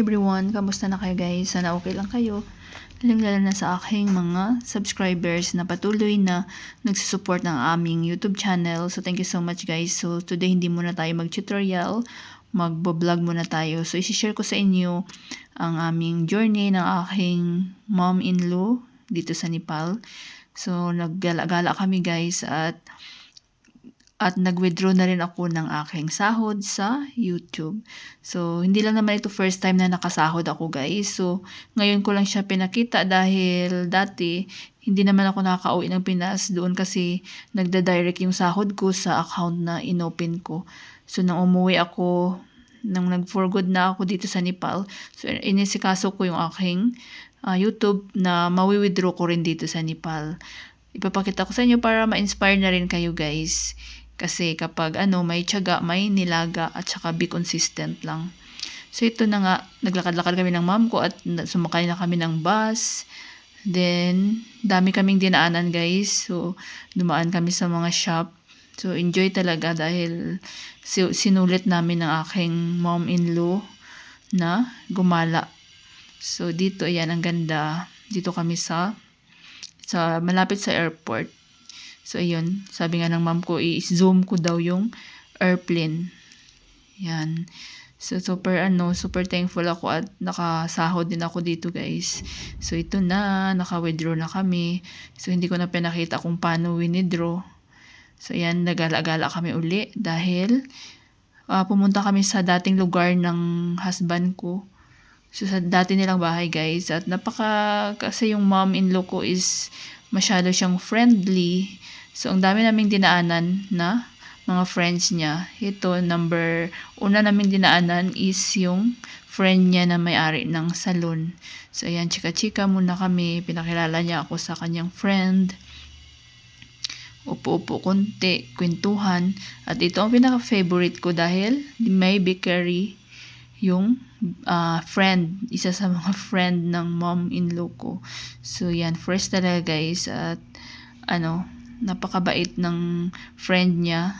everyone! Kamusta na kayo guys? Sana okay lang kayo. Lalo na sa aking mga subscribers na patuloy na nagsusupport ng aming YouTube channel. So thank you so much guys. So today hindi muna tayo mag-tutorial. Mag-vlog muna tayo. So isi-share ko sa inyo ang aming journey ng aking mom-in-law dito sa Nepal. So naggala-gala kami guys at nag-withdraw na rin ako ng aking sahod sa YouTube. So, hindi lang naman ito first time na nakasahod ako guys. So, ngayon ko lang siya pinakita dahil dati, hindi naman ako nakaka-uwi ng Pinas. Doon kasi nagda-direct yung sahod ko sa account na inopen ko. So, nang umuwi ako, nang nag-for good na ako dito sa Nepal, so inisikaso ko yung aking YouTube na mawi-withdraw ko rin dito sa Nepal. Ipapakita ko sa inyo para ma-inspire na rin kayo guys. Kasi kapag may tiyaga, may nilaga at saka be consistent lang. So ito na nga, naglakad-lakad kami ng mom ko at sumakay na kami ng bus. Then, dami kaming dinaanan guys. So, dumaan kami sa mga shop. So, enjoy talaga dahil sinulit namin ng aking mom-in-law na gumala. So, dito, ayan, ang ganda. Dito kami sa malapit sa airport. So, ayun. Sabi nga ng mom ko, i-zoom ko daw yung airplane. Yan. So, super thankful ako at nakasahod din ako dito, guys. So, ito na. Naka-withdraw na kami. So, hindi ko na pinakita kung paano withdraw. So, ayan. Nagala-gala kami uli dahil pumunta kami sa dating lugar ng husband ko. So, sa dati nilang bahay, guys. At kasi yung mom-in-law ko is masyado siyang friendly. So, ang dami naming dinaanan na mga friends niya. Ito, una naming dinaanan is yung friend niya na may-ari ng salon. So, ayan, chika-chika muna kami. Pinakilala niya ako sa kanyang friend. Upo-upo konti, kwentuhan. At ito ang pinaka-favorite ko dahil may bakery yung friend, isa sa mga friend ng mom-in-law ko. So, yan, first talaga guys. At napakabait ng friend niya.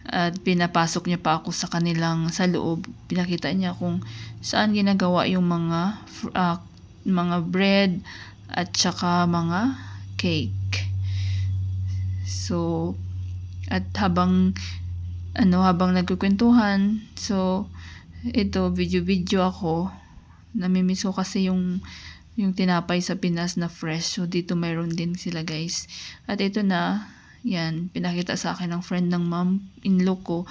At pinapasok niya pa ako sa sa loob. Pinakita niya kung saan ginagawa yung mga bread at saka mga cake. So, at habang nagkukwentuhan, so, ito, video ako. Namimiss ko kasi yung tinapay sa Pinas na fresh. So, dito mayroon din sila guys. At ito na, yan, pinakita sa akin ng friend ng mom-in-law ko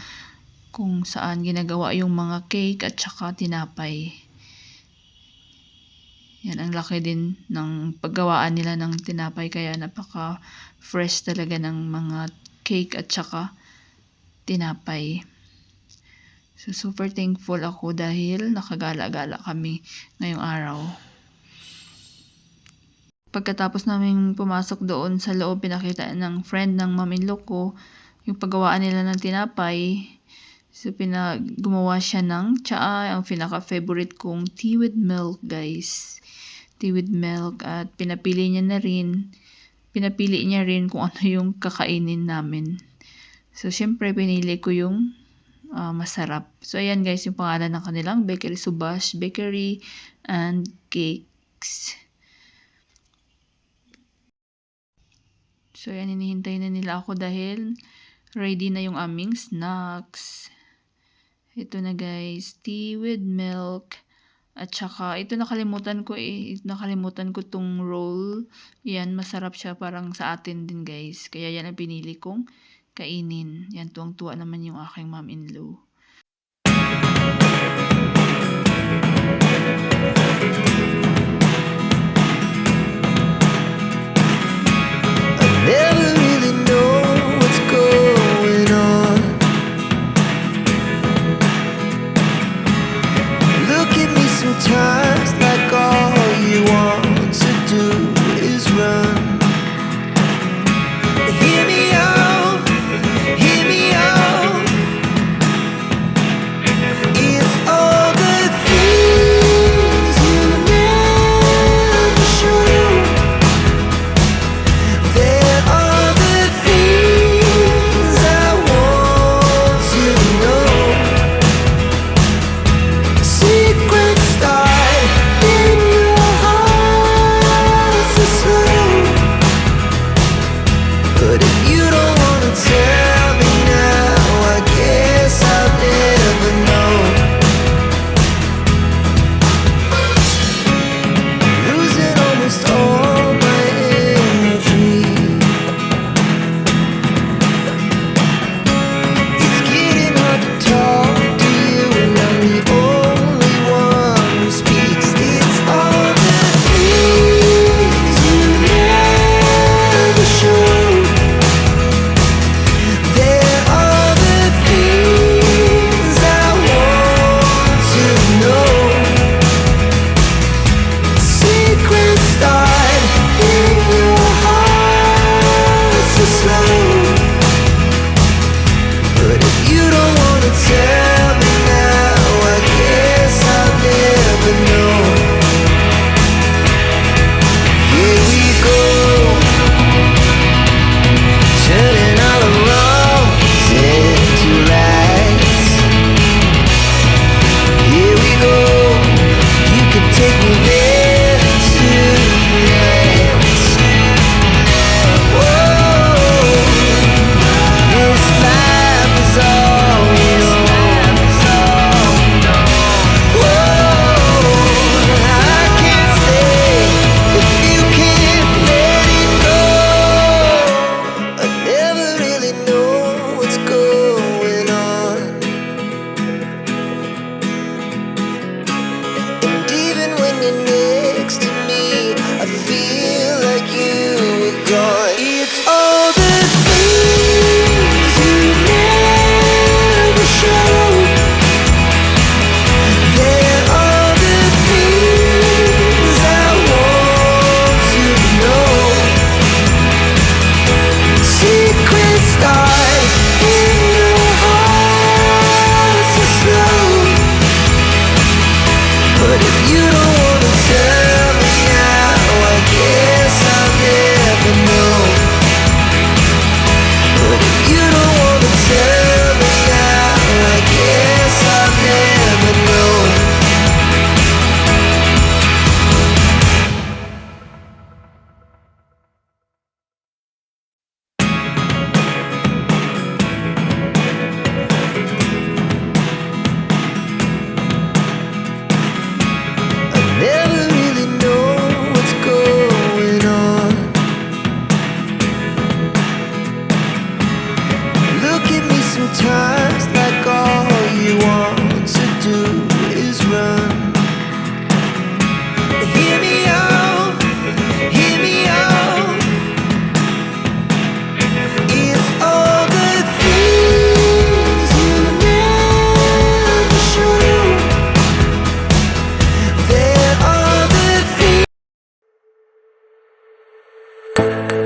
kung saan ginagawa yung mga cake at saka tinapay. Yan, ang laki din ng paggawaan nila ng tinapay. Kaya napaka-fresh talaga ng mga cake at saka tinapay. So, super thankful ako dahil nakagala-gala kami ngayong araw. Pagkatapos namin pumasok doon sa loob, pinakita ng friend ng mom-in-law ko yung paggawaan nila ng tinapay. So, gumawa siya ng tsaa, ang pinaka-favorite kong tea with milk, guys. Tea with milk. At pinapili niya rin kung ano yung kakainin namin. So, syempre, pinili ko yung masarap. So, ayan guys, yung pangalan ng kanilang bakery, Subash Bakery and Cakes. So, ayan, hinihintay na nila ako dahil ready na yung aming snacks. Ito na guys, tea with milk. At saka, ito nakalimutan ko tong roll. Yan, masarap siya, parang sa atin din guys. Kaya yan ang pinili kong kainin. Yan, tuwang-tuwa naman yung aking mom-in-law. Never really know what's going on. Look at me sometimes like all you want to do is run. Hear me out, hear me out. It's all the things you never you.